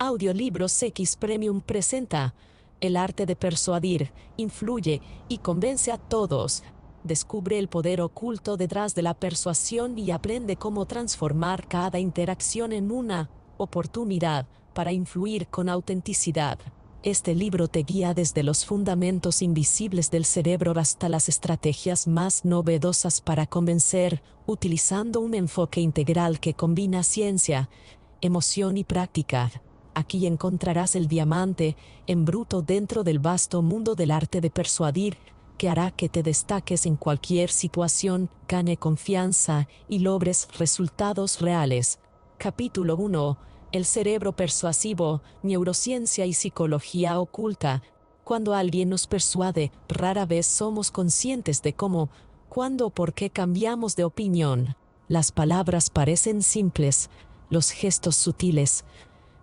Audiolibros X Premium presenta El arte de persuadir, influye y convence a todos. Descubre el poder oculto detrás de la persuasión y aprende cómo transformar cada interacción en una oportunidad para influir con autenticidad. Este libro te guía desde los fundamentos invisibles del cerebro hasta las estrategias más novedosas para convencer, utilizando un enfoque integral que combina ciencia, emoción y práctica. Aquí encontrarás el diamante en bruto dentro del vasto mundo del arte de persuadir, que hará que te destaques en cualquier situación, gane confianza y logres resultados reales. Capítulo 1. El cerebro persuasivo, neurociencia y psicología oculta. Cuando alguien nos persuade, rara vez somos conscientes de cómo, cuándo o por qué cambiamos de opinión. Las palabras parecen simples, los gestos sutiles,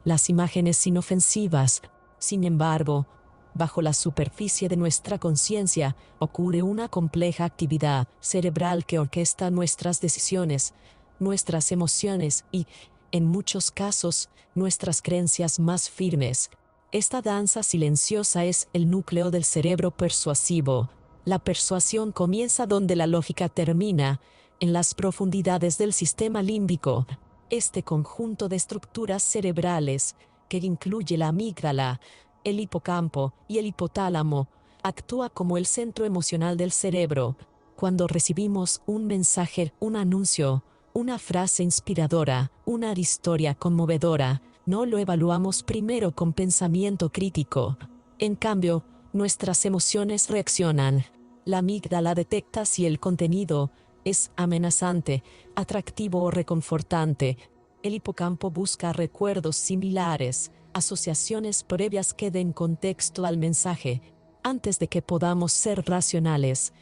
las imágenes inofensivas. Sin embargo, bajo la superficie de nuestra conciencia ocurre una compleja actividad cerebral que orquesta nuestras decisiones, nuestras emociones y, en muchos casos, nuestras creencias más firmes. Esta danza silenciosa es el núcleo del cerebro persuasivo. La persuasión comienza donde la lógica termina, en las profundidades del sistema límbico. Este conjunto de estructuras cerebrales, que incluye la amígdala, el hipocampo y el hipotálamo, actúa como el centro emocional del cerebro. Cuando recibimos un mensaje, un anuncio, una frase inspiradora, una historia conmovedora, no lo evaluamos primero con pensamiento crítico. En cambio, nuestras emociones reaccionan. La amígdala detecta si el contenido es amenazante, atractivo o reconfortante. El hipocampo busca recuerdos similares, asociaciones previas que den contexto al mensaje. Antes de que podamos ser racionales,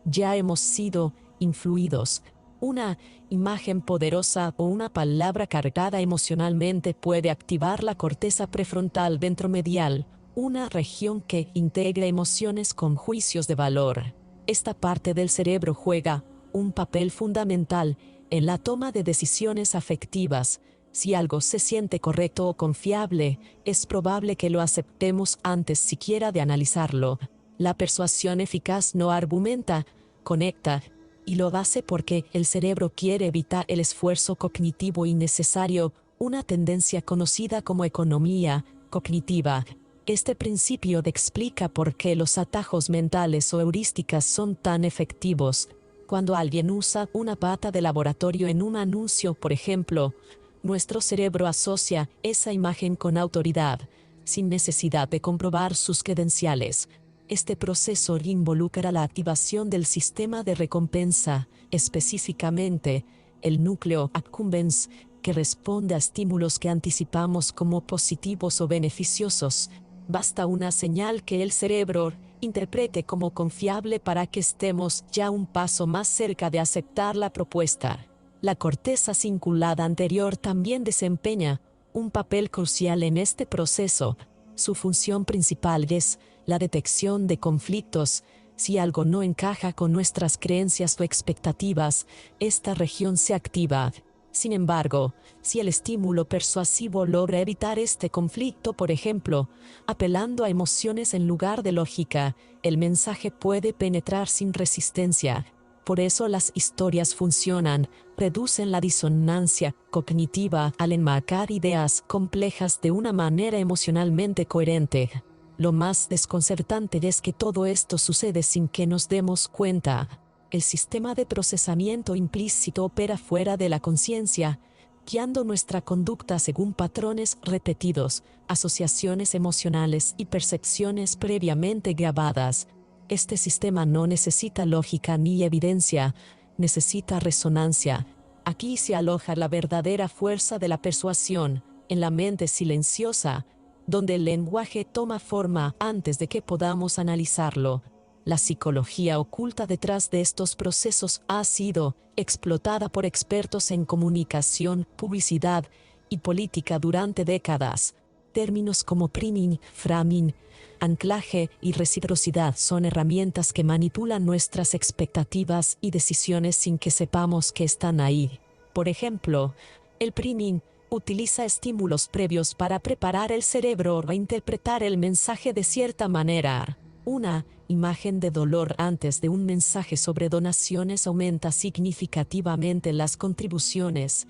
ya hemos sido influidos. Una imagen poderosa o una palabra cargada emocionalmente puede activar la corteza prefrontal ventromedial, una región que integra emociones con juicios de valor. Esta parte del cerebro juega un papel fundamental en la toma de decisiones afectivas. Si algo se siente correcto o confiable, es probable que lo aceptemos antes siquiera de analizarlo. La persuasión eficaz no argumenta, conecta, y lo hace porque el cerebro quiere evitar el esfuerzo cognitivo innecesario, una tendencia conocida como economía cognitiva. Este principio explica por qué los atajos mentales o heurísticas son tan efectivos. Cuando alguien usa una bata de laboratorio en un anuncio, por ejemplo, nuestro cerebro asocia esa imagen con autoridad, sin necesidad de comprobar sus credenciales. Este proceso involucra la activación del sistema de recompensa, específicamente el núcleo accumbens, que responde a estímulos que anticipamos como positivos o beneficiosos. Basta una señal que el cerebro interprete como confiable para que estemos ya un paso más cerca de aceptar la propuesta. La corteza cingulada anterior también desempeña un papel crucial en este proceso. Su función principal es la detección de conflictos. Si algo no encaja con nuestras creencias o expectativas, esta región se activa. Sin embargo, si el estímulo persuasivo logra evitar este conflicto, por ejemplo, apelando a emociones en lugar de lógica, el mensaje puede penetrar sin resistencia. Por eso las historias funcionan, reducen la disonancia cognitiva al enmarcar ideas complejas de una manera emocionalmente coherente. Lo más desconcertante es que todo esto sucede sin que nos demos cuenta. El sistema de procesamiento implícito opera fuera de la conciencia, guiando nuestra conducta según patrones repetidos, asociaciones emocionales y percepciones previamente grabadas. Este sistema no necesita lógica ni evidencia, necesita resonancia. Aquí se aloja la verdadera fuerza de la persuasión, en la mente silenciosa, donde el lenguaje toma forma antes de que podamos analizarlo. La psicología oculta detrás de estos procesos ha sido explotada por expertos en comunicación, publicidad y política durante décadas. Términos como priming, framing, anclaje y reciprocidad son herramientas que manipulan nuestras expectativas y decisiones sin que sepamos que están ahí. Por ejemplo, el priming Utiliza estímulos previos para preparar el cerebro o interpretar el mensaje de cierta manera. Una imagen de dolor antes de un mensaje sobre donaciones aumenta significativamente las contribuciones,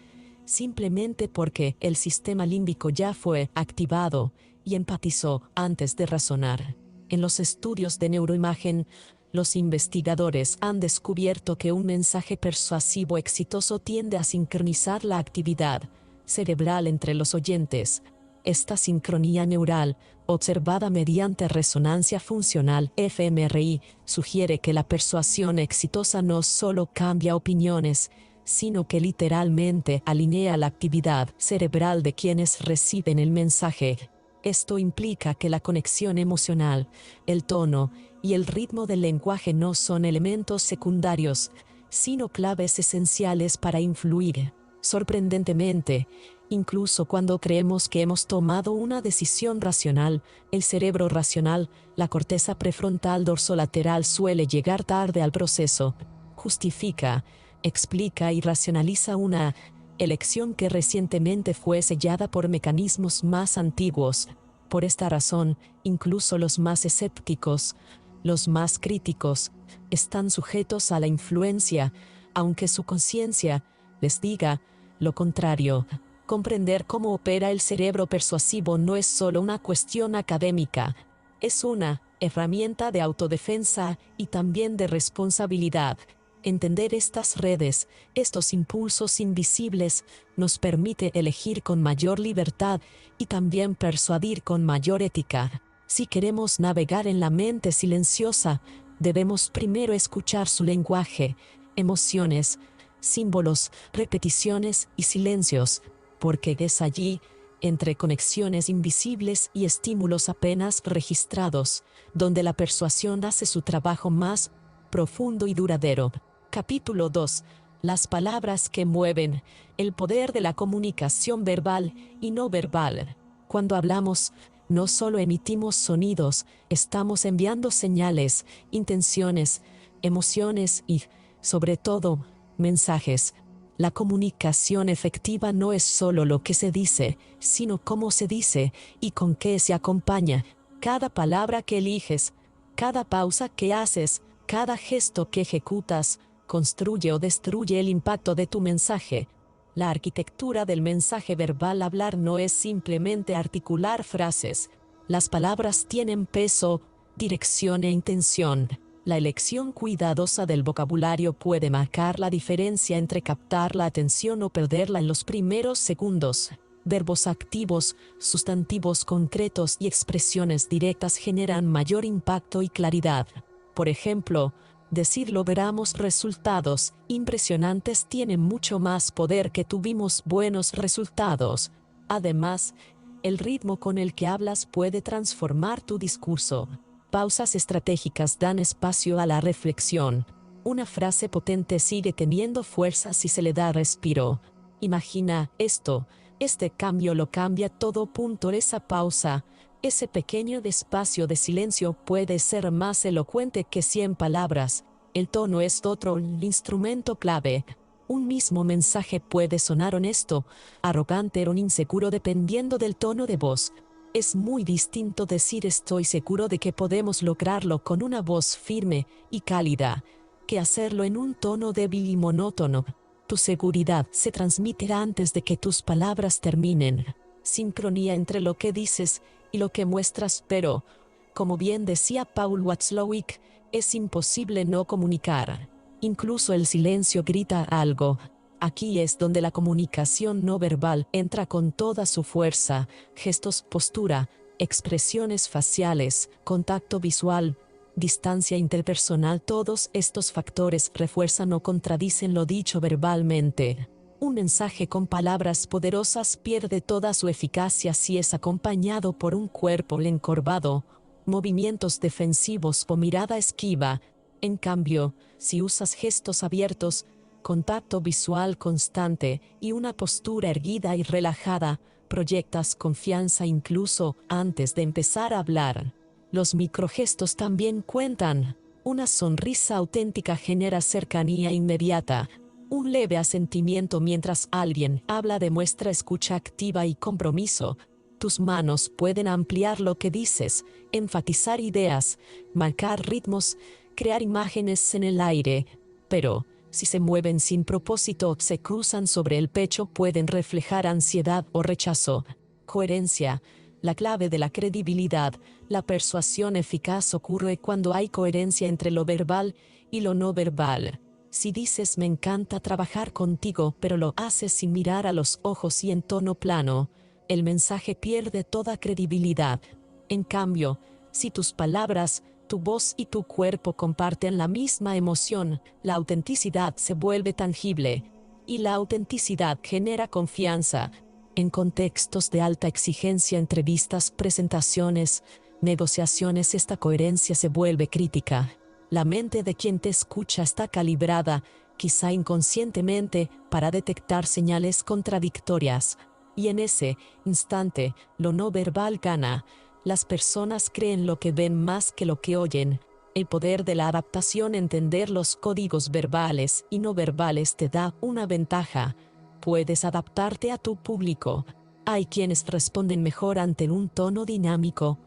simplemente porque el sistema límbico ya fue activado y empatizó antes de razonar. En los estudios de neuroimagen, los investigadores han descubierto que un mensaje persuasivo exitoso tiende a sincronizar la actividad cerebral entre los oyentes. Esta sincronía neural, observada mediante resonancia funcional fMRI, sugiere que la persuasión exitosa no solo cambia opiniones, sino que literalmente alinea la actividad cerebral de quienes reciben el mensaje. Esto implica que la conexión emocional, el tono y el ritmo del lenguaje no son elementos secundarios, sino claves esenciales para influir. Sorprendentemente, incluso cuando creemos que hemos tomado una decisión racional, el cerebro racional, la corteza prefrontal dorsolateral, suele llegar tarde al proceso. Justifica, explica y racionaliza una elección que recientemente fue sellada por mecanismos más antiguos. Por esta razón, incluso los más escépticos, los más críticos, están sujetos a la influencia, aunque su conciencia les diga lo contrario. Comprender cómo opera el cerebro persuasivo no es solo una cuestión académica, es una herramienta de autodefensa y también de responsabilidad. Entender estas redes, estos impulsos invisibles, nos permite elegir con mayor libertad y también persuadir con mayor ética. Si queremos navegar en la mente silenciosa, debemos primero escuchar su lenguaje, emociones, símbolos, repeticiones y silencios, porque es allí, entre conexiones invisibles y estímulos apenas registrados, donde la persuasión hace su trabajo más profundo y duradero. Capítulo 2. Las palabras que mueven, el poder de la comunicación verbal y no verbal. Cuando hablamos, no solo emitimos sonidos, estamos enviando señales, intenciones, emociones y, sobre todo, mensajes. La comunicación efectiva no es solo lo que se dice, sino cómo se dice y con qué se acompaña. Cada palabra que eliges, cada pausa que haces, cada gesto que ejecutas, construye o destruye el impacto de tu mensaje. La arquitectura del mensaje verbal hablar no es simplemente articular frases. Las palabras tienen peso, dirección e intención. La elección cuidadosa del vocabulario puede marcar la diferencia entre captar la atención o perderla en los primeros segundos. Verbos activos, sustantivos concretos y expresiones directas generan mayor impacto y claridad. Por ejemplo, decir logramos resultados impresionantes tiene mucho más poder que tuvimos buenos resultados. Además, el ritmo con el que hablas puede transformar tu discurso. Pausas estratégicas dan espacio a la reflexión. Una frase potente sigue teniendo fuerza si se le da respiro. Imagina esto, este cambio lo cambia todo. Esa pausa, ese pequeño espacio de silencio puede ser más elocuente que 100 palabras. El tono es otro instrumento clave. Un mismo mensaje puede sonar honesto, arrogante o inseguro dependiendo del tono de voz. Es muy distinto decir estoy seguro de que podemos lograrlo con una voz firme y cálida, que hacerlo en un tono débil y monótono. Tu seguridad se transmitirá antes de que tus palabras terminen. Sincronía entre lo que dices y lo que muestras, pero, como bien decía Paul Watzlawick, es imposible no comunicar. Incluso el silencio grita algo. Aquí es donde la comunicación no verbal entra con toda su fuerza. Gestos, postura, expresiones faciales, contacto visual, distancia interpersonal, todos estos factores refuerzan o contradicen lo dicho verbalmente. Un mensaje con palabras poderosas pierde toda su eficacia si es acompañado por un cuerpo encorvado, movimientos defensivos o mirada esquiva. En cambio, si usas gestos abiertos, contacto visual constante y una postura erguida y relajada, proyectas confianza incluso antes de empezar a hablar. Los microgestos también cuentan. Una sonrisa auténtica genera cercanía inmediata. Un leve asentimiento mientras alguien habla demuestra escucha activa y compromiso. Tus manos pueden ampliar lo que dices, enfatizar ideas, marcar ritmos, crear imágenes en el aire, pero si se mueven sin propósito o se cruzan sobre el pecho pueden reflejar ansiedad o rechazo. Coherencia. La clave de la credibilidad, la persuasión eficaz ocurre cuando hay coherencia entre lo verbal y lo no verbal. Si dices me encanta trabajar contigo, pero lo haces sin mirar a los ojos y en tono plano, el mensaje pierde toda credibilidad. En cambio, si tus palabras, tu voz y tu cuerpo comparten la misma emoción, la autenticidad se vuelve tangible. Y la autenticidad genera confianza. En contextos de alta exigencia, entrevistas, presentaciones, negociaciones, esta coherencia se vuelve crítica. La mente de quien te escucha está calibrada, quizá inconscientemente, para detectar señales contradictorias. Y en ese instante, lo no verbal gana. Las personas creen lo que ven más que lo que oyen. El poder de la adaptación, entender los códigos verbales y no verbales te da una ventaja. Puedes adaptarte a tu público. Hay quienes responden mejor ante un tono dinámico,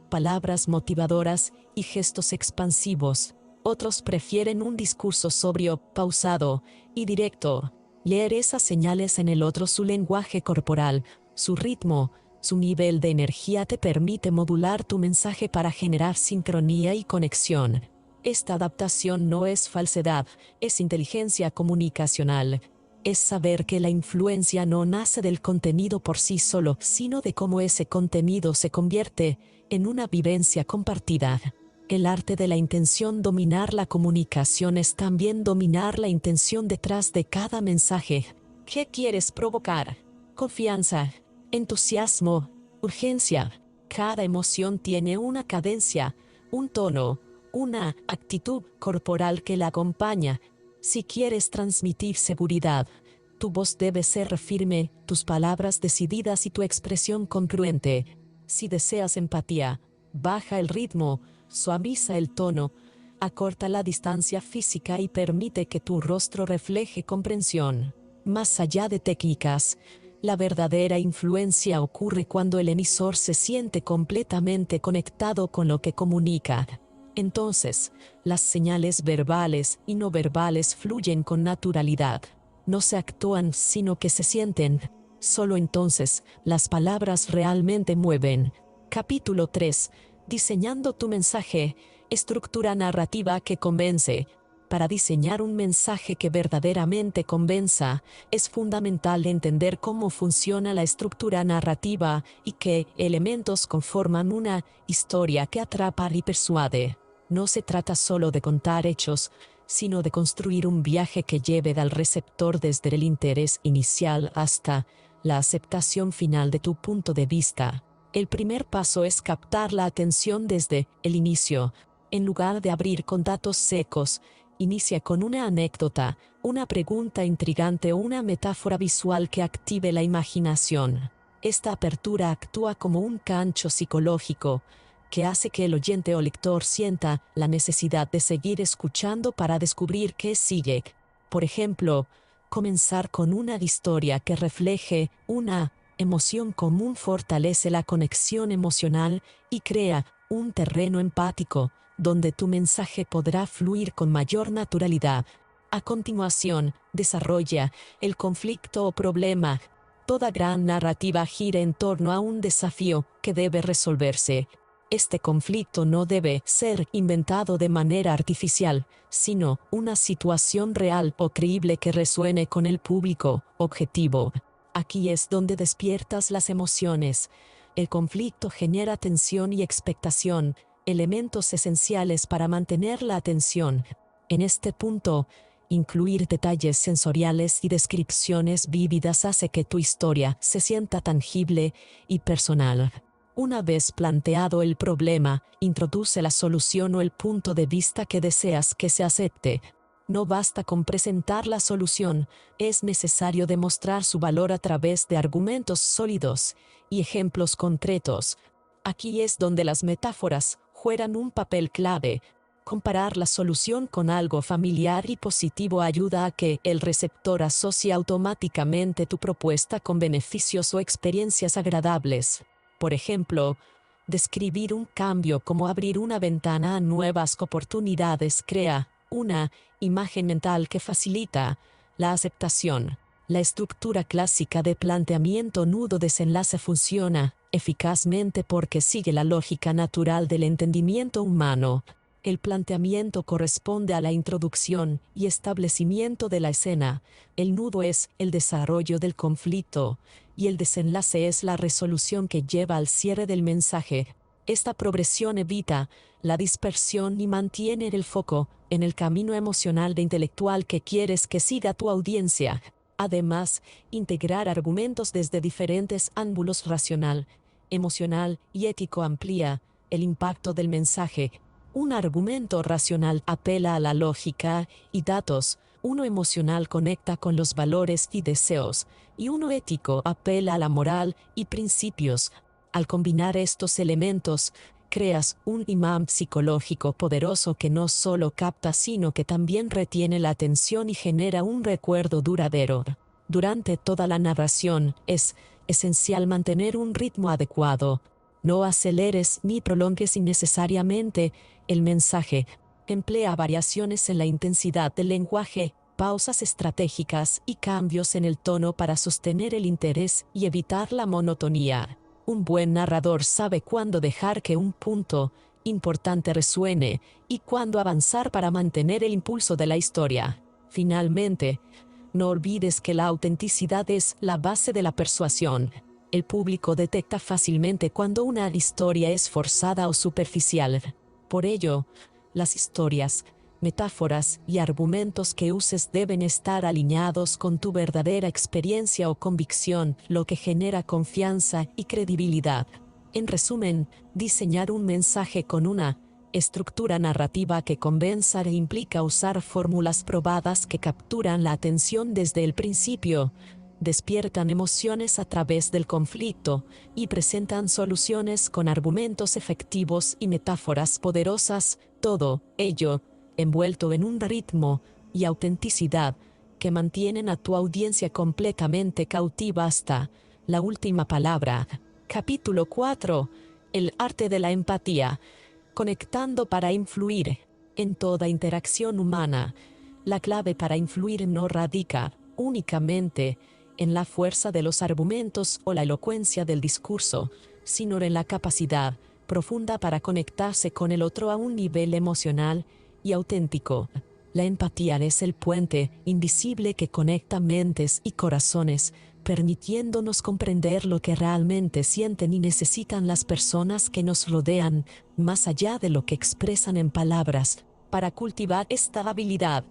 palabras motivadoras y gestos expansivos. Otros prefieren un discurso sobrio, pausado y directo. Leer esas señales en el otro, su lenguaje corporal, su ritmo, su nivel de energía te permite modular tu mensaje para generar sincronía y conexión. Esta adaptación no es falsedad, es inteligencia comunicacional. Es saber que la influencia no nace del contenido por sí solo, sino de cómo ese contenido se convierte en una vivencia compartida. El arte de la intención. Dominar la comunicación es también dominar la intención detrás de cada mensaje. ¿Qué quieres provocar? Confianza, entusiasmo, urgencia. Cada emoción tiene una cadencia, un tono, una actitud corporal que la acompaña. Si quieres transmitir seguridad, tu voz debe ser firme, tus palabras decididas y tu expresión congruente. Si deseas empatía, baja el ritmo, suaviza el tono, acorta la distancia física y permite que tu rostro refleje comprensión. Más allá de técnicas, la verdadera influencia ocurre cuando el emisor se siente completamente conectado con lo que comunica. Entonces, las señales verbales y no verbales fluyen con naturalidad. No se actúan, sino que se sienten. Solo entonces, las palabras realmente mueven. Capítulo 3. Diseñando tu mensaje. Estructura narrativa que convence. Para diseñar un mensaje que verdaderamente convenza, es fundamental entender cómo funciona la estructura narrativa y qué elementos conforman una historia que atrapa y persuade. No se trata solo de contar hechos, sino de construir un viaje que lleve al receptor desde el interés inicial hasta la aceptación final de tu punto de vista. El primer paso es captar la atención desde el inicio. En lugar de abrir con datos secos, inicia con una anécdota, una pregunta intrigante o una metáfora visual que active la imaginación. Esta apertura actúa como un gancho psicológico, que hace que el oyente o lector sienta la necesidad de seguir escuchando para descubrir qué sigue. Por ejemplo, comenzar con una historia que refleje una emoción común fortalece la conexión emocional y crea un terreno empático, donde tu mensaje podrá fluir con mayor naturalidad. A continuación, desarrolla el conflicto o problema. Toda gran narrativa gira en torno a un desafío que debe resolverse. Este conflicto no debe ser inventado de manera artificial, sino una situación real o creíble que resuene con el público objetivo. Aquí es donde despiertas las emociones. El conflicto genera tensión y expectación, elementos esenciales para mantener la atención. En este punto, incluir detalles sensoriales y descripciones vívidas hace que tu historia se sienta tangible y personal. Una vez planteado el problema, introduce la solución o el punto de vista que deseas que se acepte. No basta con presentar la solución, es necesario demostrar su valor a través de argumentos sólidos y ejemplos concretos. Aquí es donde las metáforas juegan un papel clave. Comparar la solución con algo familiar y positivo ayuda a que el receptor asocie automáticamente tu propuesta con beneficios o experiencias agradables. Por ejemplo, describir un cambio como abrir una ventana a nuevas oportunidades crea una imagen mental que facilita la aceptación. La estructura clásica de planteamiento nudo-desenlace funciona eficazmente porque sigue la lógica natural del entendimiento humano. El planteamiento corresponde a la introducción y establecimiento de la escena. El nudo es el desarrollo del conflicto y el desenlace es la resolución que lleva al cierre del mensaje. Esta progresión evita la dispersión y mantiene el foco en el camino emocional e intelectual que quieres que siga tu audiencia. Además, integrar argumentos desde diferentes ángulos racional, emocional y ético amplía el impacto del mensaje. Un argumento racional apela a la lógica y datos, uno emocional conecta con los valores y deseos, y uno ético apela a la moral y principios. Al combinar estos elementos, creas un imán psicológico poderoso que no solo capta sino que también retiene la atención y genera un recuerdo duradero. Durante toda la narración es esencial mantener un ritmo adecuado. No aceleres ni prolongues innecesariamente el mensaje. Emplea variaciones en la intensidad del lenguaje, pausas estratégicas y cambios en el tono para sostener el interés y evitar la monotonía. Un buen narrador sabe cuándo dejar que un punto importante resuene y cuándo avanzar para mantener el impulso de la historia. Finalmente, no olvides que la autenticidad es la base de la persuasión. El público detecta fácilmente cuando una historia es forzada o superficial. Por ello, las historias, metáforas y argumentos que uses deben estar alineados con tu verdadera experiencia o convicción, lo que genera confianza y credibilidad. En resumen, diseñar un mensaje con una estructura narrativa que convenza implica usar fórmulas probadas que capturan la atención desde el principio, despiertan emociones a través del conflicto y presentan soluciones con argumentos efectivos y metáforas poderosas, todo ello envuelto en un ritmo y autenticidad que mantienen a tu audiencia completamente cautiva hasta la última palabra. Capítulo 4. El arte de la empatía. Conectando para influir. En toda interacción humana, la clave para influir no radica únicamente en la fuerza de los argumentos o la elocuencia del discurso, sino en la capacidad profunda para conectarse con el otro a un nivel emocional y auténtico. La empatía es el puente invisible que conecta mentes y corazones, permitiéndonos comprender lo que realmente sienten y necesitan las personas que nos rodean, más allá de lo que expresan en palabras. Para cultivar esta habilidad,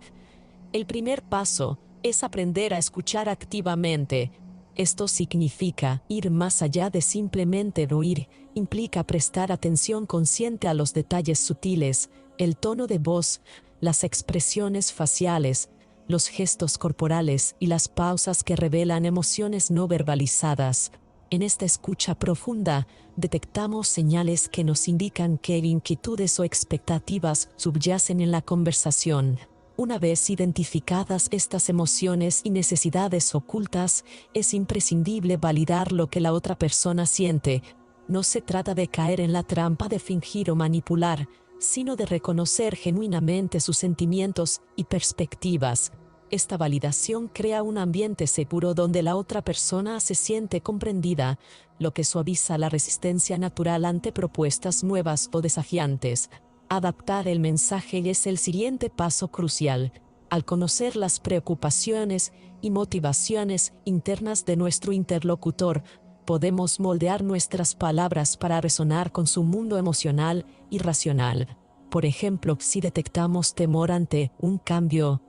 el primer paso es aprender a escuchar activamente. Esto significa ir más allá de simplemente oír, implica prestar atención consciente a los detalles sutiles, el tono de voz, las expresiones faciales, los gestos corporales y las pausas que revelan emociones no verbalizadas. En esta escucha profunda, detectamos señales que nos indican que inquietudes o expectativas subyacen en la conversación. Una vez identificadas estas emociones y necesidades ocultas, es imprescindible validar lo que la otra persona siente. No se trata de caer en la trampa de fingir o manipular, sino de reconocer genuinamente sus sentimientos y perspectivas. Esta validación crea un ambiente seguro donde la otra persona se siente comprendida, lo que suaviza la resistencia natural ante propuestas nuevas o desafiantes. Adaptar el mensaje es el siguiente paso crucial. Al conocer las preocupaciones y motivaciones internas de nuestro interlocutor, podemos moldear nuestras palabras para resonar con su mundo emocional y racional. Por ejemplo, si detectamos temor ante un cambio,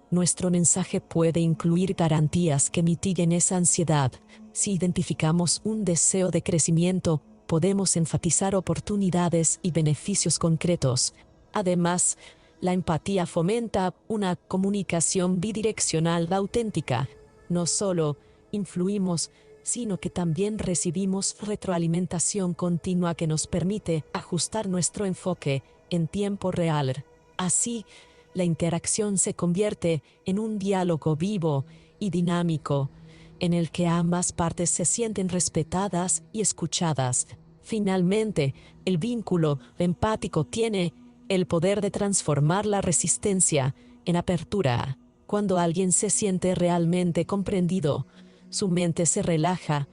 nuestro mensaje puede incluir garantías que mitiguen esa ansiedad. Si identificamos un deseo de crecimiento, podemos enfatizar oportunidades y beneficios concretos. Además, la empatía fomenta una comunicación bidireccional auténtica. No solo influimos, sino que también recibimos retroalimentación continua que nos permite ajustar nuestro enfoque en tiempo real. Así, la interacción se convierte en un diálogo vivo y dinámico, en el que ambas partes se sienten respetadas y escuchadas. Finalmente, el vínculo empático tiene el poder de transformar la resistencia en apertura. Cuando alguien se siente realmente comprendido, su mente se relaja,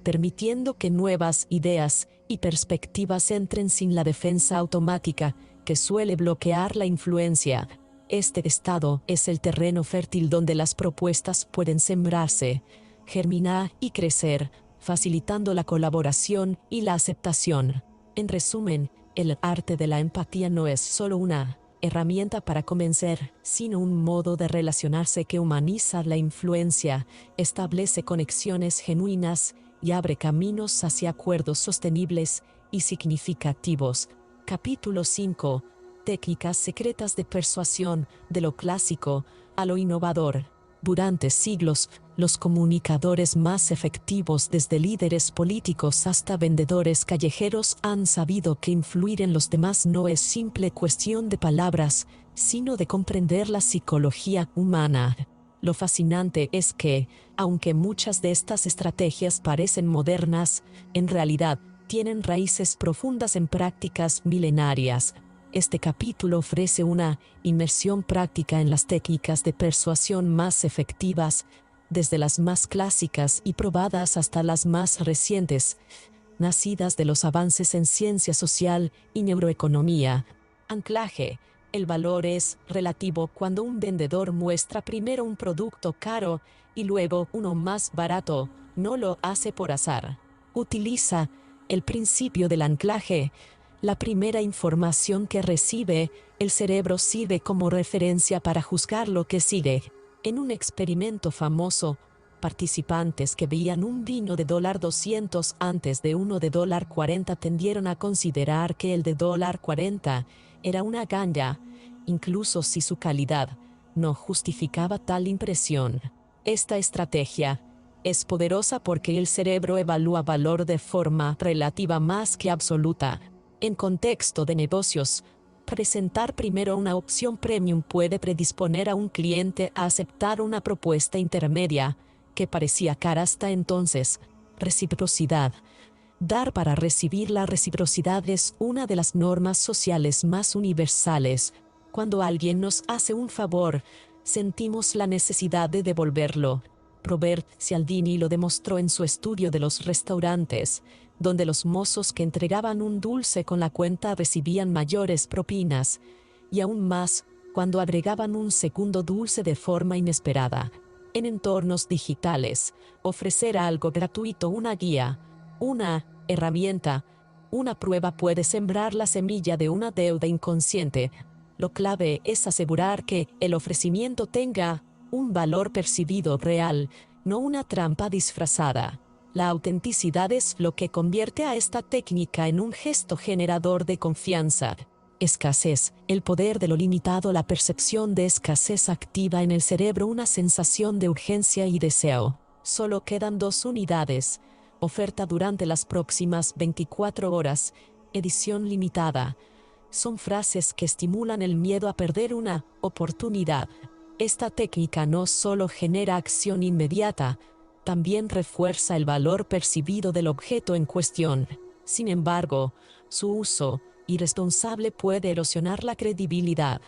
permitiendo que nuevas ideas y perspectivas entren sin la defensa automática que suele bloquear la influencia. Este estado es el terreno fértil donde las propuestas pueden sembrarse, germinar y crecer, facilitando la colaboración y la aceptación. En resumen, el arte de la empatía no es solo una herramienta para convencer, sino un modo de relacionarse que humaniza la influencia, establece conexiones genuinas y abre caminos hacia acuerdos sostenibles y significativos. Capítulo 5. Técnicas secretas de persuasión, de lo clásico a lo innovador. Durante siglos, los comunicadores más efectivos, desde líderes políticos hasta vendedores callejeros, han sabido que influir en los demás no es simple cuestión de palabras, sino de comprender la psicología humana. Lo fascinante es que, aunque muchas de estas estrategias parecen modernas, en realidad tienen raíces profundas en prácticas milenarias. Este capítulo ofrece una inmersión práctica en las técnicas de persuasión más efectivas, desde las más clásicas y probadas hasta las más recientes, nacidas de los avances en ciencia social y neuroeconomía. Anclaje. El valor es relativo cuando un vendedor muestra primero un producto caro y luego uno más barato. No lo hace por azar. Utiliza el principio del anclaje. La primera información que recibe, el cerebro sirve como referencia para juzgar lo que sigue. En un experimento famoso, participantes que veían un vino de $200 antes de uno de $40 tendieron a considerar que el de $40 era una ganga, incluso si su calidad no justificaba tal impresión. Esta estrategia es poderosa porque el cerebro evalúa valor de forma relativa más que absoluta. En contexto de negocios, presentar primero una opción premium puede predisponer a un cliente a aceptar una propuesta intermedia, que parecía cara hasta entonces. Reciprocidad. Dar para recibir. La reciprocidad es una de las normas sociales más universales. Cuando alguien nos hace un favor, sentimos la necesidad de devolverlo. Robert Cialdini lo demostró en su estudio de los restaurantes, donde los mozos que entregaban un dulce con la cuenta recibían mayores propinas, y aún más cuando agregaban un segundo dulce de forma inesperada. En entornos digitales, ofrecer algo gratuito, una guía, una herramienta, una prueba puede sembrar la semilla de una deuda inconsciente. Lo clave es asegurar que el ofrecimiento tenga un valor percibido real, no una trampa disfrazada. La autenticidad es lo que convierte a esta técnica en un gesto generador de confianza. Escasez. El poder de lo limitado. La percepción de escasez activa en el cerebro una sensación de urgencia y deseo. Solo quedan 2 unidades. Oferta durante las próximas 24 horas. Edición limitada. Son frases que estimulan el miedo a perder una oportunidad. Esta técnica no solo genera acción inmediata, también refuerza el valor percibido del objeto en cuestión. Sin embargo, su uso irresponsable puede erosionar la credibilidad.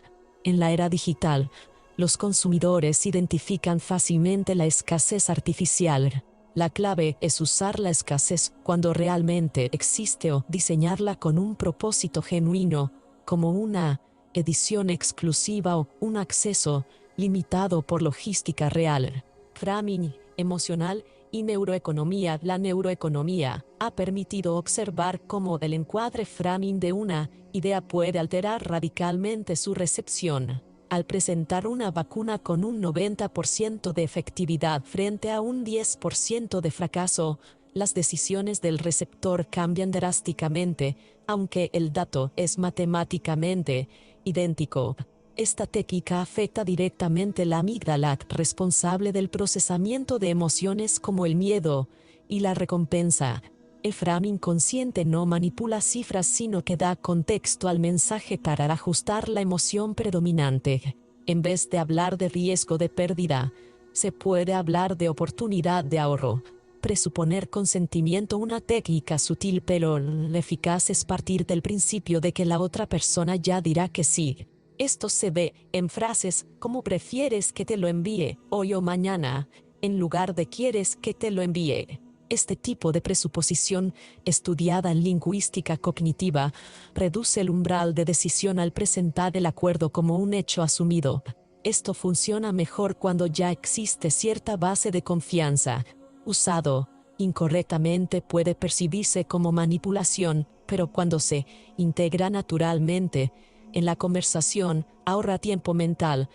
En la era digital, los consumidores identifican fácilmente la escasez artificial. La clave es usar la escasez cuando realmente existe o diseñarla con un propósito genuino, como una edición exclusiva o un acceso limitado por logística real. Framing emocional y neuroeconomía. La neuroeconomía ha permitido observar cómo el encuadre framing de una idea puede alterar radicalmente su recepción. Al presentar una vacuna con un 90% de efectividad frente a un 10% de fracaso, las decisiones del receptor cambian drásticamente, aunque el dato es matemáticamente idéntico. Esta técnica afecta directamente la amígdala, responsable del procesamiento de emociones como el miedo y la recompensa. El framing consciente no manipula cifras sino que da contexto al mensaje para ajustar la emoción predominante. En vez de hablar de riesgo de pérdida, se puede hablar de oportunidad de ahorro. Presuponer consentimiento, una técnica sutil pero eficaz, es partir del principio de que la otra persona ya dirá que sí. Esto se ve en frases como prefieres que te lo envíe hoy o mañana, en lugar de quieres que te lo envíe. Este tipo de presuposición, estudiada en lingüística cognitiva, reduce el umbral de decisión al presentar el acuerdo como un hecho asumido. Esto funciona mejor cuando ya existe cierta base de confianza. Usado incorrectamente puede percibirse como manipulación, pero cuando se integra naturalmente en la conversación, ahorra tiempo mental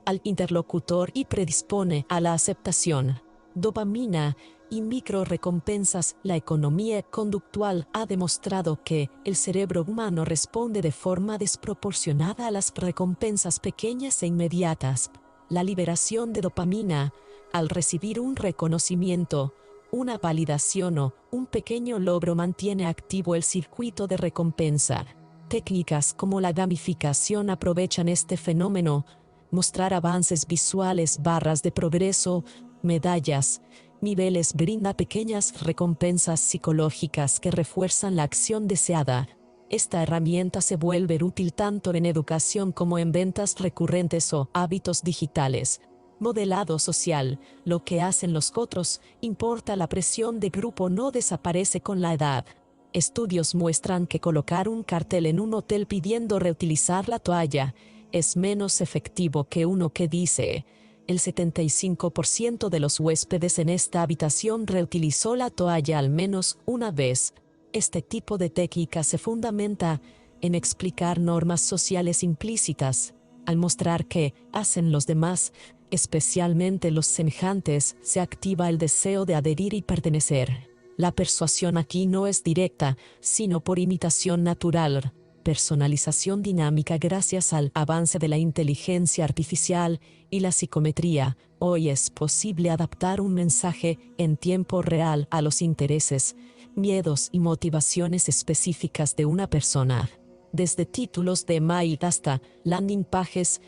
al interlocutor y predispone a la aceptación. Dopamina y microrecompensas. La economía conductual ha demostrado que el cerebro humano responde de forma desproporcionada a las recompensas pequeñas e inmediatas. La liberación de dopamina, al recibir un reconocimiento, una validación o un pequeño logro, mantiene activo el circuito de recompensa. Técnicas como la gamificación aprovechan este fenómeno. Mostrar avances visuales, barras de progreso, medallas, niveles brinda pequeñas recompensas psicológicas que refuerzan la acción deseada. Esta herramienta se vuelve útil tanto en educación como en ventas recurrentes o hábitos digitales. Modelado social. Lo que hacen los otros importa. La presión de grupo no desaparece con la edad. Estudios muestran que colocar un cartel en un hotel pidiendo reutilizar la toalla es menos efectivo que uno que dice: el 75% de los huéspedes en esta habitación reutilizó la toalla al menos una vez. Este tipo de técnica se fundamenta en explicar normas sociales implícitas. Al mostrar qué hacen los demás, especialmente los semejantes, se activa el deseo de adherir y pertenecer. La persuasión aquí no es directa, sino por imitación natural. Personalización dinámica. Gracias al avance de la inteligencia artificial y la psicometría, hoy es posible adaptar un mensaje en tiempo real a los intereses, miedos y motivaciones específicas de una persona. Desde títulos de email hasta landing pages,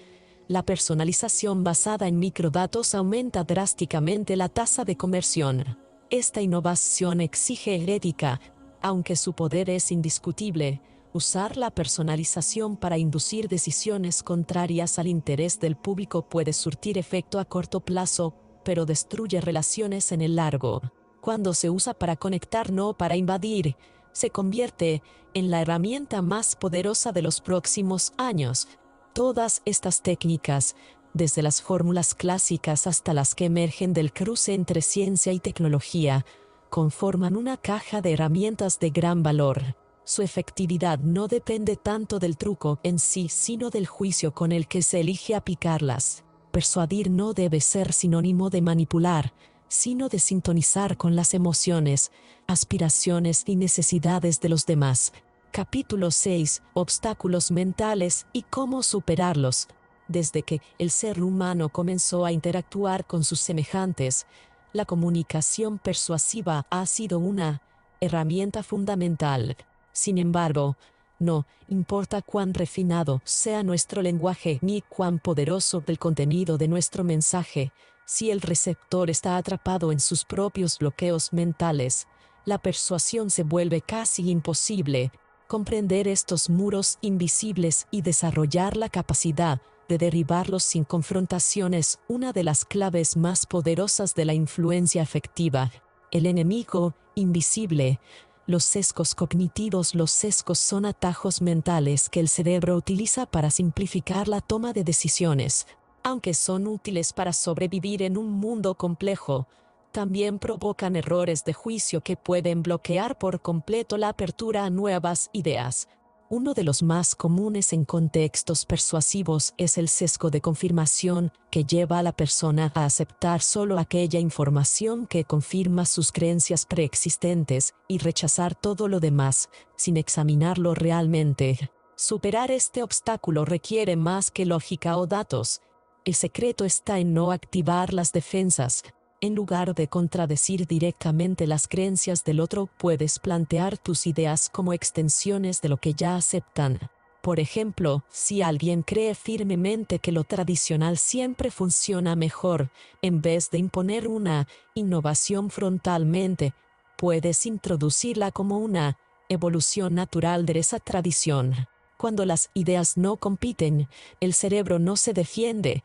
la personalización basada en microdatos aumenta drásticamente la tasa de conversión. Esta innovación exige ética, aunque su poder es indiscutible. Usar la personalización para inducir decisiones contrarias al interés del público puede surtir efecto a corto plazo, pero destruye relaciones en el largo. Cuando se usa para conectar, no para invadir, se convierte en la herramienta más poderosa de los próximos años. Todas estas técnicas, desde las fórmulas clásicas hasta las que emergen del cruce entre ciencia y tecnología, conforman una caja de herramientas de gran valor. Su efectividad no depende tanto del truco en sí, sino del juicio con el que se elige aplicarlas. Persuadir no debe ser sinónimo de manipular, sino de sintonizar con las emociones, aspiraciones y necesidades de los demás. Capítulo 6. Obstáculos mentales y cómo superarlos. Desde que el ser humano comenzó a interactuar con sus semejantes, la comunicación persuasiva ha sido una herramienta fundamental. Sin embargo, no importa cuán refinado sea nuestro lenguaje ni cuán poderoso el contenido de nuestro mensaje, si el receptor está atrapado en sus propios bloqueos mentales, la persuasión se vuelve casi imposible. Comprender estos muros invisibles y desarrollar la capacidad de derribarlos sin confrontación es una de las claves más poderosas de la influencia efectiva. El enemigo invisible. Los sesgos cognitivos. Los sesgos son atajos mentales que el cerebro utiliza para simplificar la toma de decisiones. Aunque son útiles para sobrevivir en un mundo complejo, también provocan errores de juicio que pueden bloquear por completo la apertura a nuevas ideas. Uno de los más comunes en contextos persuasivos es el sesgo de confirmación, que lleva a la persona a aceptar solo aquella información que confirma sus creencias preexistentes y rechazar todo lo demás, sin examinarlo realmente. Superar este obstáculo requiere más que lógica o datos. El secreto está en no activar las defensas. En lugar de contradecir directamente las creencias del otro, puedes plantear tus ideas como extensiones de lo que ya aceptan. Por ejemplo, si alguien cree firmemente que lo tradicional siempre funciona mejor, en vez de imponer una innovación frontalmente, puedes introducirla como una evolución natural de esa tradición. Cuando las ideas no compiten, el cerebro no se defiende,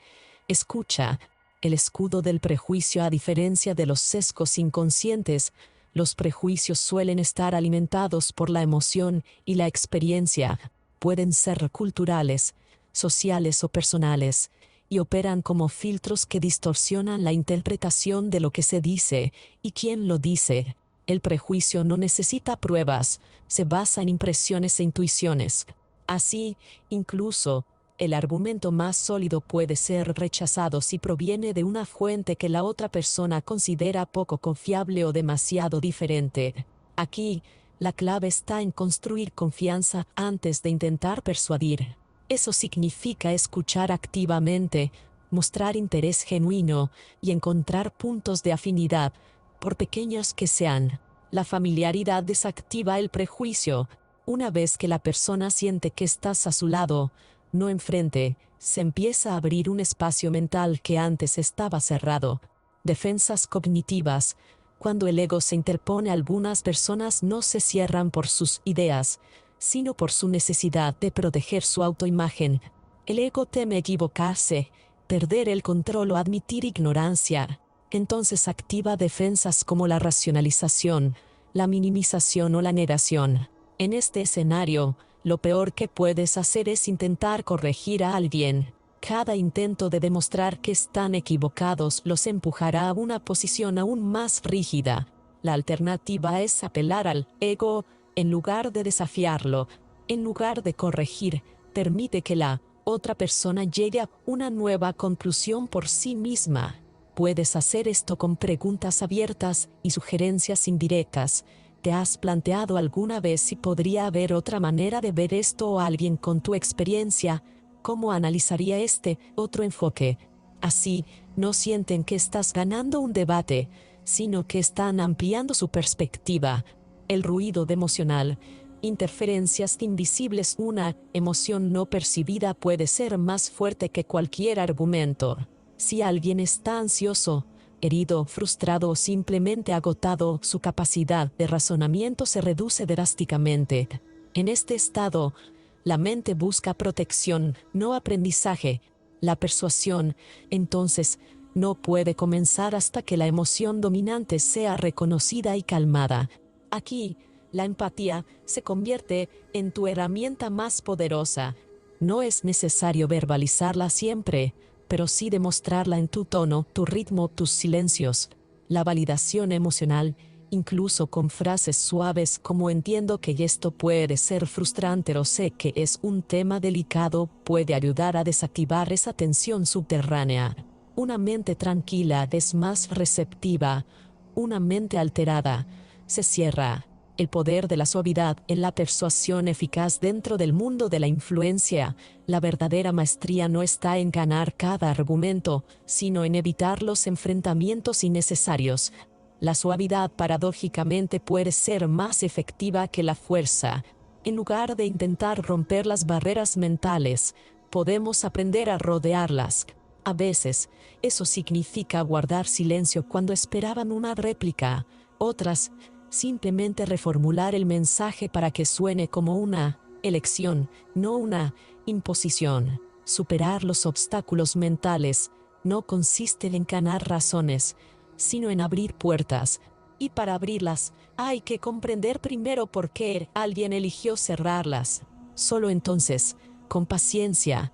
escucha. El escudo del prejuicio, a diferencia de los sesgos inconscientes, los prejuicios suelen estar alimentados por la emoción y la experiencia. Pueden ser culturales, sociales o personales, y operan como filtros que distorsionan la interpretación de lo que se dice y quién lo dice. El prejuicio no necesita pruebas, se basa en impresiones e intuiciones. Así, incluso, el argumento más sólido puede ser rechazado si proviene de una fuente que la otra persona considera poco confiable o demasiado diferente. Aquí, la clave está en construir confianza antes de intentar persuadir. Eso significa escuchar activamente, mostrar interés genuino y encontrar puntos de afinidad, por pequeños que sean. La familiaridad desactiva el prejuicio. Una vez que la persona siente que estás a su lado, no enfrente, se empieza a abrir un espacio mental que antes estaba cerrado. Defensas cognitivas. Cuando el ego se interpone, algunas personas no se cierran por sus ideas, sino por su necesidad de proteger su autoimagen. El ego teme equivocarse, perder el control o admitir ignorancia. Entonces activa defensas como la racionalización, la minimización o la negación. En este escenario, lo peor que puedes hacer es intentar corregir a alguien. Cada intento de demostrar que están equivocados los empujará a una posición aún más rígida. La alternativa es apelar al ego en lugar de desafiarlo. En lugar de corregir, permite que la otra persona llegue a una nueva conclusión por sí misma. Puedes hacer esto con preguntas abiertas y sugerencias indirectas. ¿Te has planteado alguna vez si podría haber otra manera de ver esto, o alguien con tu experiencia, cómo analizaría este otro enfoque? Así, no sienten que estás ganando un debate, sino que están ampliando su perspectiva. El ruido emocional. Interferencias invisibles. Una emoción no percibida puede ser más fuerte que cualquier argumento. Si alguien está ansioso, herido, frustrado o simplemente agotado, su capacidad de razonamiento se reduce drásticamente. En este estado, la mente busca protección, no aprendizaje. La persuasión, entonces, no puede comenzar hasta que la emoción dominante sea reconocida y calmada. Aquí, la empatía se convierte en tu herramienta más poderosa. No es necesario verbalizarla siempre, pero sí demostrarla en tu tono, tu ritmo, tus silencios. La validación emocional, incluso con frases suaves como entiendo que esto puede ser frustrante o sé que es un tema delicado, puede ayudar a desactivar esa tensión subterránea. Una mente tranquila es más receptiva. Una mente alterada se cierra. El poder de la suavidad en la persuasión eficaz dentro del mundo de la influencia. La verdadera maestría no está en ganar cada argumento, sino en evitar los enfrentamientos innecesarios. La suavidad paradójicamente puede ser más efectiva que la fuerza. En lugar de intentar romper las barreras mentales, podemos aprender a rodearlas. A veces, eso significa guardar silencio cuando esperaban una réplica. Otras, simplemente reformular el mensaje para que suene como una elección, no una imposición. Superar los obstáculos mentales no consiste en ganar razones, sino en abrir puertas. Y para abrirlas, hay que comprender primero por qué alguien eligió cerrarlas. Solo entonces, con paciencia,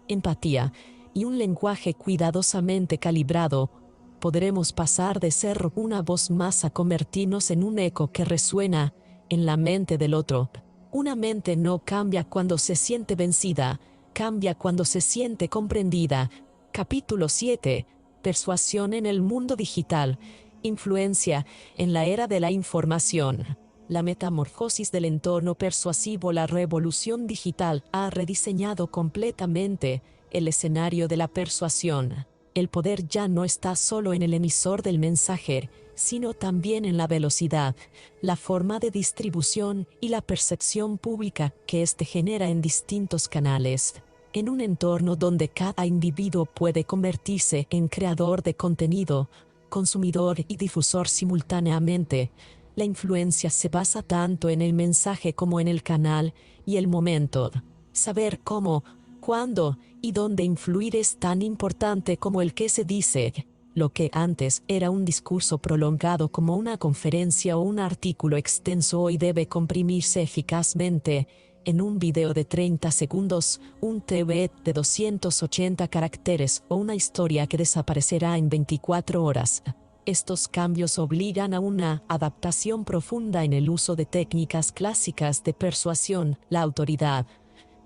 empatía y un lenguaje cuidadosamente calibrado, podremos pasar de ser una voz más a convertirnos en un eco que resuena en la mente del otro. Una mente no cambia cuando se siente vencida, cambia cuando se siente comprendida. Capítulo 7. Persuasión en el mundo digital. Influencia en la era de la información. La metamorfosis del entorno persuasivo. La revolución digital ha rediseñado completamente el escenario de la persuasión. El poder ya no está solo en el emisor del mensaje, sino también en la velocidad, la forma de distribución y la percepción pública que éste genera en distintos canales. En un entorno donde cada individuo puede convertirse en creador de contenido, consumidor y difusor simultáneamente, la influencia se basa tanto en el mensaje como en el canal y el momento. Saber cómo, cuándo y dónde influir es tan importante como el qué se dice. Lo que antes era un discurso prolongado como una conferencia o un artículo extenso hoy debe comprimirse eficazmente en un video de 30 segundos, un tweet de 280 caracteres o una historia que desaparecerá en 24 horas. Estos cambios obligan a una adaptación profunda en el uso de técnicas clásicas de persuasión, la autoridad,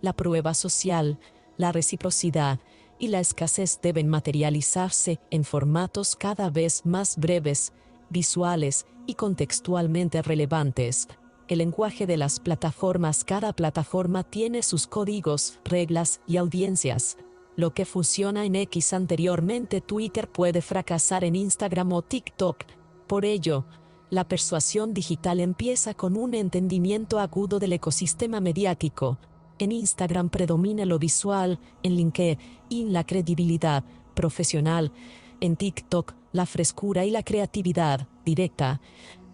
la prueba social, la reciprocidad y la escasez deben materializarse en formatos cada vez más breves, visuales y contextualmente relevantes. El lenguaje de las plataformas. Cada plataforma tiene sus códigos, reglas y audiencias. Lo que funciona en X anteriormente Twitter puede fracasar en Instagram o TikTok. Por ello, la persuasión digital empieza con un entendimiento agudo del ecosistema mediático. En Instagram predomina lo visual, en LinkedIn la credibilidad profesional, en TikTok la frescura y la creatividad directa,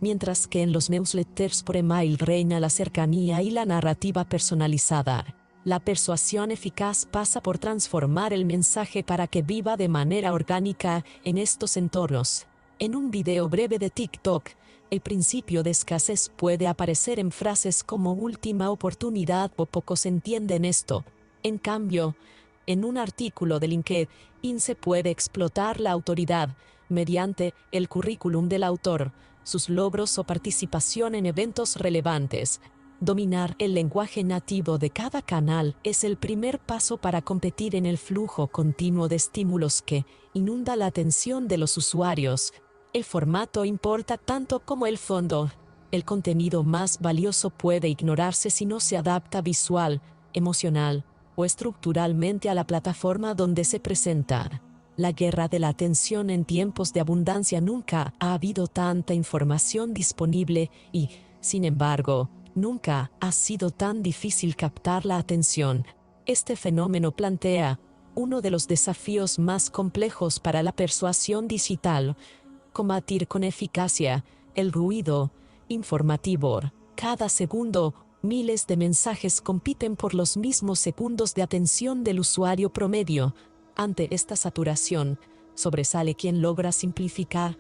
mientras que en los newsletters por email reina la cercanía y la narrativa personalizada. La persuasión eficaz pasa por transformar el mensaje para que viva de manera orgánica en estos entornos. En un video breve de TikTok, el principio de escasez puede aparecer en frases como última oportunidad o pocos entienden esto. En cambio, en un artículo de LinkedIn se puede explotar la autoridad mediante el currículum del autor, sus logros o participación en eventos relevantes. Dominar el lenguaje nativo de cada canal es el primer paso para competir en el flujo continuo de estímulos que inunda la atención de los usuarios. El formato importa tanto como el fondo. El contenido más valioso puede ignorarse si no se adapta visual, emocional o estructuralmente a la plataforma donde se presenta. La guerra de la atención. En tiempos de abundancia nunca ha habido tanta información disponible y, sin embargo, nunca ha sido tan difícil captar la atención. Este fenómeno plantea uno de los desafíos más complejos para la persuasión digital: combatir con eficacia el ruido informativo. Cada segundo, miles de mensajes compiten por los mismos segundos de atención del usuario promedio. Ante esta saturación, sobresale quien logra simplificar,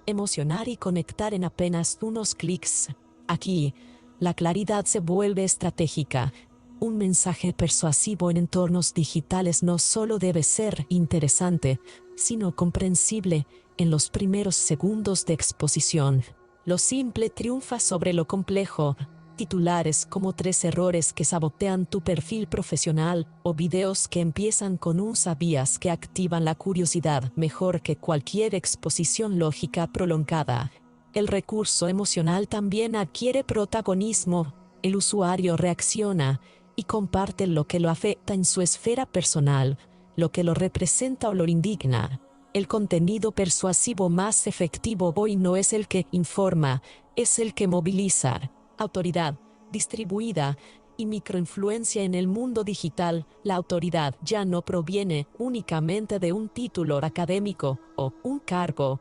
emocionar y conectar en apenas unos clics. Aquí, la claridad se vuelve estratégica. Un mensaje persuasivo en entornos digitales no solo debe ser interesante, sino comprensible en los primeros segundos de exposición. Lo simple triunfa sobre lo complejo. Titulares como 3 errores que sabotean tu perfil profesional o videos que empiezan con un sabías que activan la curiosidad mejor que cualquier exposición lógica prolongada. El recurso emocional también adquiere protagonismo. El usuario reacciona y comparte lo que lo afecta en su esfera personal, lo que lo representa o lo indigna. El contenido persuasivo más efectivo hoy no es el que informa, es el que moviliza. Autoridad distribuida y microinfluencia. En el mundo digital, la autoridad ya no proviene únicamente de un título académico o un cargo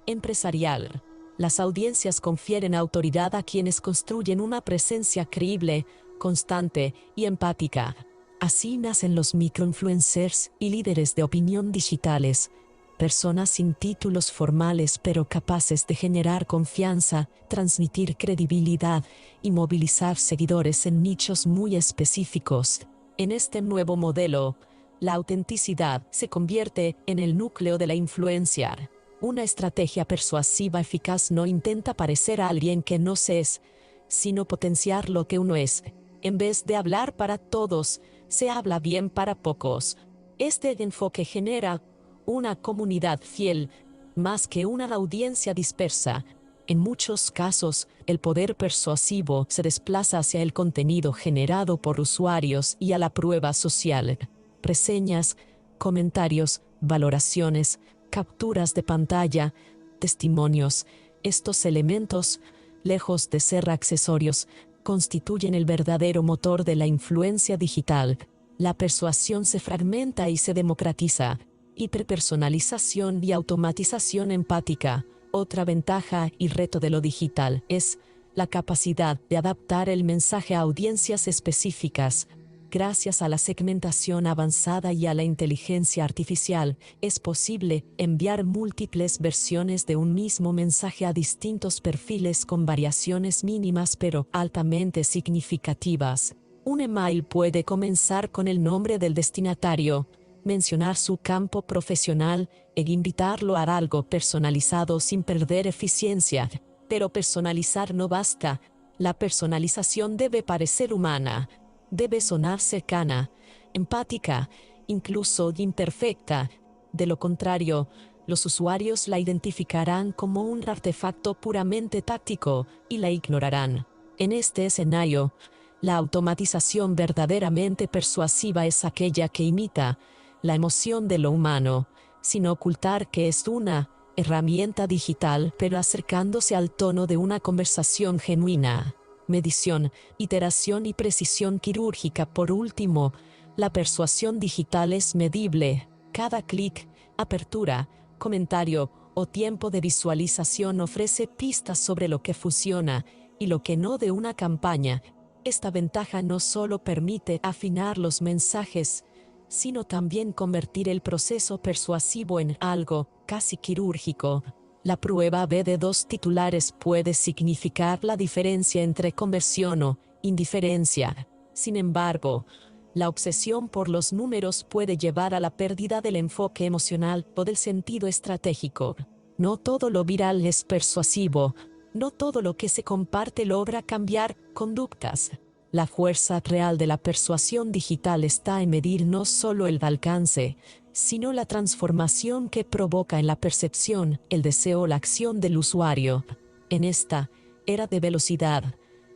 empresarial. Las audiencias confieren autoridad a quienes construyen una presencia creíble, constante y empática. Así nacen los microinfluencers y líderes de opinión digitales, personas sin títulos formales pero capaces de generar confianza, transmitir credibilidad y movilizar seguidores en nichos muy específicos. En este nuevo modelo, la autenticidad se convierte en el núcleo de la influencia. Una estrategia persuasiva eficaz no intenta parecer a alguien que no se es, sino potenciar lo que uno es. En vez de hablar para todos, se habla bien para pocos. Este enfoque genera una comunidad fiel, más que una audiencia dispersa. En muchos casos, el poder persuasivo se desplaza hacia el contenido generado por usuarios y a la prueba social. Reseñas, comentarios, valoraciones, capturas de pantalla, testimonios. Estos elementos, lejos de ser accesorios, constituyen el verdadero motor de la influencia digital. La persuasión se fragmenta y se democratiza. Hiperpersonalización y automatización empática. Otra ventaja y reto de lo digital es la capacidad de adaptar el mensaje a audiencias específicas. Gracias a la segmentación avanzada y a la inteligencia artificial, es posible enviar múltiples versiones de un mismo mensaje a distintos perfiles con variaciones mínimas pero altamente significativas. Un email puede comenzar con el nombre del destinatario, mencionar su campo profesional e invitarlo a algo personalizado sin perder eficiencia. Pero personalizar no basta. La personalización debe parecer humana. Debe sonar cercana, empática, incluso imperfecta. De lo contrario, los usuarios la identificarán como un artefacto puramente táctico y la ignorarán. En este escenario, la automatización verdaderamente persuasiva es aquella que imita la emoción de lo humano, sin ocultar que es una herramienta digital, pero acercándose al tono de una conversación genuina. Medición, iteración y precisión quirúrgica. Por último, la persuasión digital es medible. Cada clic, apertura, comentario o tiempo de visualización ofrece pistas sobre lo que funciona y lo que no de una campaña. Esta ventaja no solo permite afinar los mensajes, sino también convertir el proceso persuasivo en algo casi quirúrgico. La prueba B de dos titulares puede significar la diferencia entre conversión o indiferencia. Sin embargo, la obsesión por los números puede llevar a la pérdida del enfoque emocional o del sentido estratégico. No todo lo viral es persuasivo. No todo lo que se comparte logra cambiar conductas. La fuerza real de la persuasión digital está en medir no solo el alcance, sino la transformación que provoca en la percepción, el deseo o la acción del usuario. En esta era de velocidad,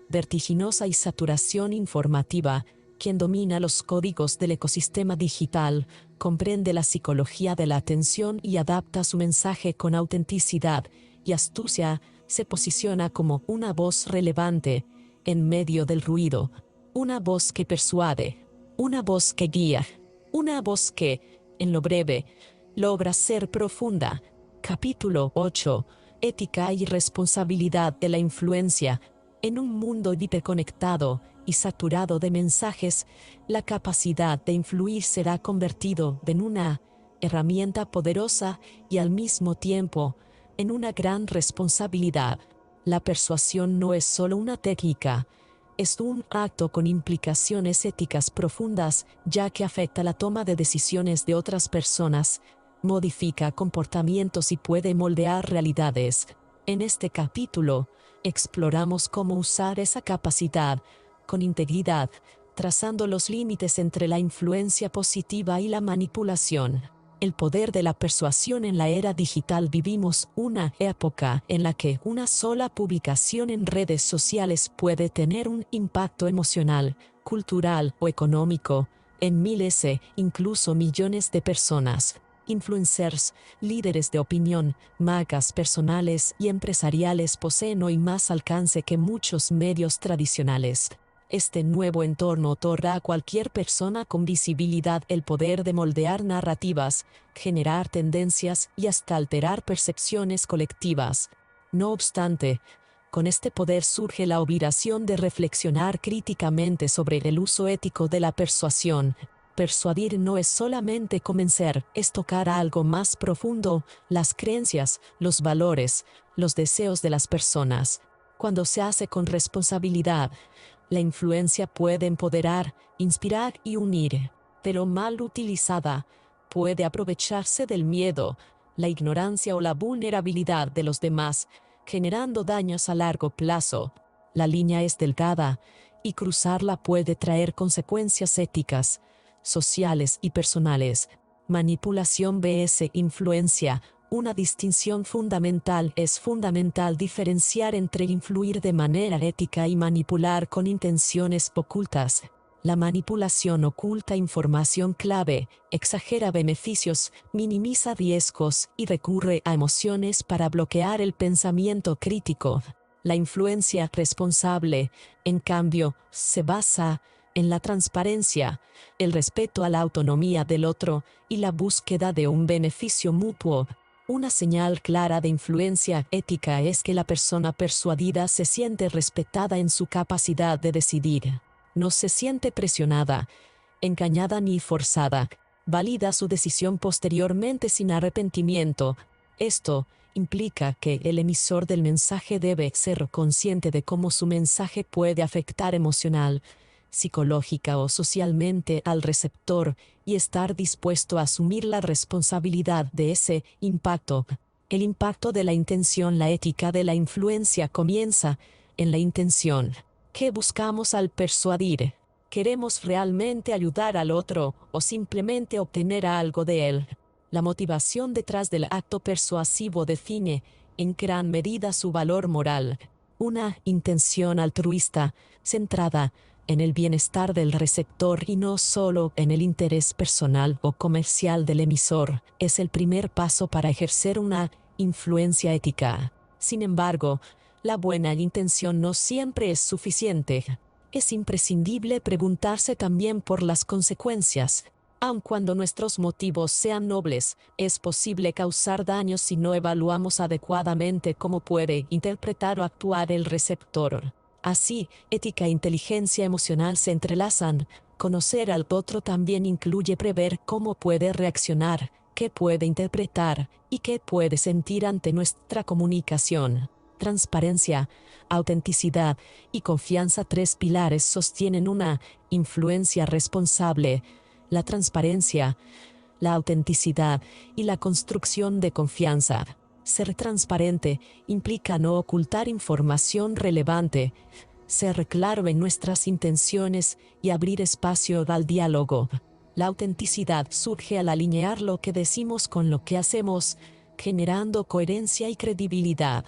vertiginosa y saturación informativa, quien domina los códigos del ecosistema digital, comprende la psicología de la atención y adapta su mensaje con autenticidad y astucia, se posiciona como una voz relevante en medio del ruido, una voz que persuade, una voz que guía, una voz que, en lo breve, logra ser profunda. Capítulo 8. Ética y responsabilidad de la influencia. En un mundo hiperconectado y saturado de mensajes, la capacidad de influir será convertido en una herramienta poderosa y al mismo tiempo en una gran responsabilidad. La persuasión no es solo una técnica, es un acto con implicaciones éticas profundas, ya que afecta la toma de decisiones de otras personas, modifica comportamientos y puede moldear realidades. En este capítulo, exploramos cómo usar esa capacidad con integridad, trazando los límites entre la influencia positiva y la manipulación. El poder de la persuasión en la era digital. Vivimos una época en la que una sola publicación en redes sociales puede tener un impacto emocional, cultural o económico en miles e incluso millones de personas. Influencers, líderes de opinión, marcas personales y empresariales poseen hoy más alcance que muchos medios tradicionales. Este nuevo entorno otorga a cualquier persona con visibilidad el poder de moldear narrativas, generar tendencias y hasta alterar percepciones colectivas. No obstante, con este poder surge la obligación de reflexionar críticamente sobre el uso ético de la persuasión. Persuadir no es solamente convencer, es tocar a algo más profundo, las creencias, los valores, los deseos de las personas. Cuando se hace con responsabilidad, la influencia puede empoderar, inspirar y unir, pero mal utilizada, puede aprovecharse del miedo, la ignorancia o la vulnerabilidad de los demás, generando daños a largo plazo. La línea es delgada, y cruzarla puede traer consecuencias éticas, sociales y personales. Manipulación vs. influencia. Una distinción fundamental. Es fundamental diferenciar entre influir de manera ética y manipular con intenciones ocultas. La manipulación oculta información clave, exagera beneficios, minimiza riesgos y recurre a emociones para bloquear el pensamiento crítico. La influencia responsable, en cambio, se basa en la transparencia, el respeto a la autonomía del otro y la búsqueda de un beneficio mutuo. Una señal clara de influencia ética es que la persona persuadida se siente respetada en su capacidad de decidir. No se siente presionada, engañada ni forzada. Valida su decisión posteriormente sin arrepentimiento. Esto implica que el emisor del mensaje debe ser consciente de cómo su mensaje puede afectar emocional, psicológica o socialmente al receptor y estar dispuesto a asumir la responsabilidad de ese impacto. El impacto de la intención. La ética de la influencia comienza en la intención. ¿Qué buscamos al persuadir? ¿Queremos realmente ayudar al otro o simplemente obtener algo de él? La motivación detrás del acto persuasivo define, en gran medida, su valor moral. Una intención altruista, centrada en el bienestar del receptor y no solo en el interés personal o comercial del emisor, es el primer paso para ejercer una influencia ética. Sin embargo, la buena intención no siempre es suficiente. Es imprescindible preguntarse también por las consecuencias. Aun cuando nuestros motivos sean nobles, es posible causar daños si no evaluamos adecuadamente cómo puede interpretar o actuar el receptor. Así, ética e inteligencia emocional se entrelazan. Conocer al otro también incluye prever cómo puede reaccionar, qué puede interpretar y qué puede sentir ante nuestra comunicación. Transparencia, autenticidad y confianza. Tres pilares sostienen una influencia responsable: la transparencia, la autenticidad y la construcción de confianza. Ser transparente implica no ocultar información relevante, ser claro en nuestras intenciones y abrir espacio al diálogo. La autenticidad surge al alinear lo que decimos con lo que hacemos, generando coherencia y credibilidad.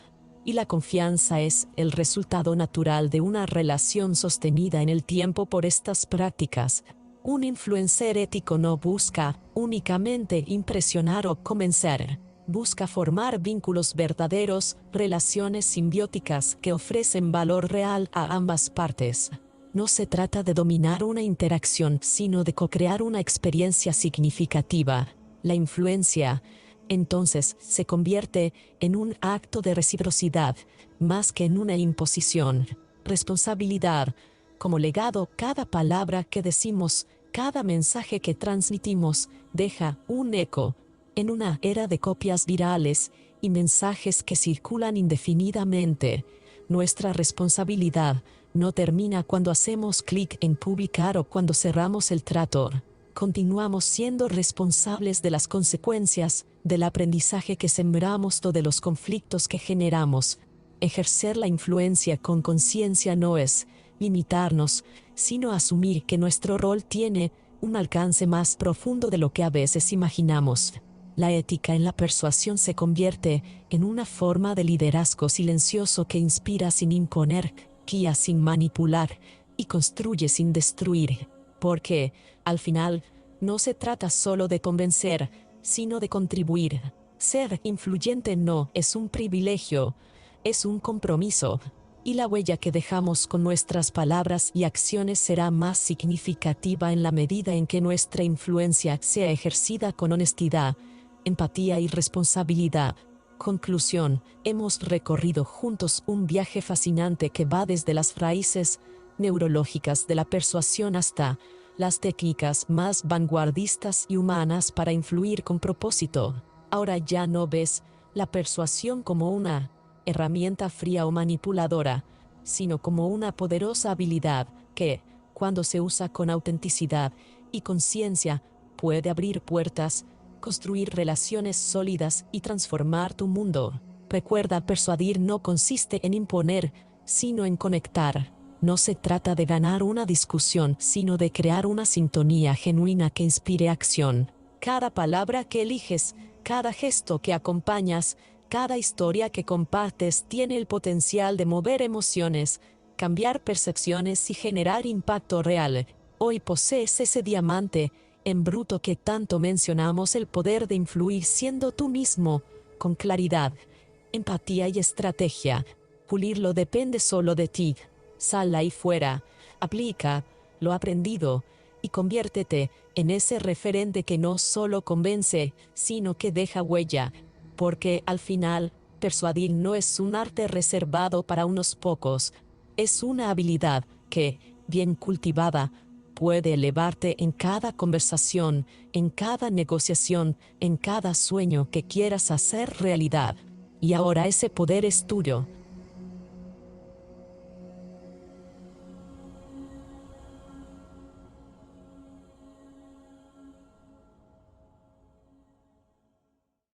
Y la confianza es el resultado natural de una relación sostenida en el tiempo por estas prácticas. Un influencer ético no busca únicamente impresionar o convencer. Busca formar vínculos verdaderos, relaciones simbióticas que ofrecen valor real a ambas partes. No se trata de dominar una interacción, sino de co-crear una experiencia significativa. La influencia, entonces, se convierte en un acto de reciprocidad, más que en una imposición. Responsabilidad. Como legado, cada palabra que decimos, cada mensaje que transmitimos, deja un eco. En una era de copias virales y mensajes que circulan indefinidamente, nuestra responsabilidad no termina cuando hacemos clic en publicar o cuando cerramos el trato. Continuamos siendo responsables de las consecuencias, del aprendizaje que sembramos o de los conflictos que generamos. Ejercer la influencia con conciencia no es limitarnos, sino asumir que nuestro rol tiene un alcance más profundo de lo que a veces imaginamos. La ética en la persuasión se convierte en una forma de liderazgo silencioso que inspira sin imponer, guía sin manipular y construye sin destruir. Porque, al final, no se trata solo de convencer, sino de contribuir. Ser influyente no es un privilegio, es un compromiso. Y la huella que dejamos con nuestras palabras y acciones será más significativa en la medida en que nuestra influencia sea ejercida con honestidad, empatía y responsabilidad. Conclusión: hemos recorrido juntos un viaje fascinante que va desde las raíces neurológicas de la persuasión hasta las técnicas más vanguardistas y humanas para influir con propósito. Ahora ya no ves la persuasión como una herramienta fría o manipuladora, sino como una poderosa habilidad que, cuando se usa con autenticidad y conciencia, puede abrir puertas, construir relaciones sólidas y transformar tu mundo. Recuerda, persuadir no consiste en imponer, sino en conectar. No se trata de ganar una discusión, sino de crear una sintonía genuina que inspire acción. Cada palabra que eliges, cada gesto que acompañas, cada historia que compartes tiene el potencial de mover emociones, cambiar percepciones y generar impacto real. Hoy posees ese diamante en bruto que tanto mencionamos, el poder de influir siendo tú mismo, con claridad, empatía y estrategia. Pulirlo depende solo de ti. Sal ahí fuera, aplica lo aprendido y conviértete en ese referente que no solo convence, sino que deja huella. Porque al final, persuadir no es un arte reservado para unos pocos, es una habilidad que, bien cultivada, puede elevarte en cada conversación, en cada negociación, en cada sueño que quieras hacer realidad. Y ahora ese poder es tuyo.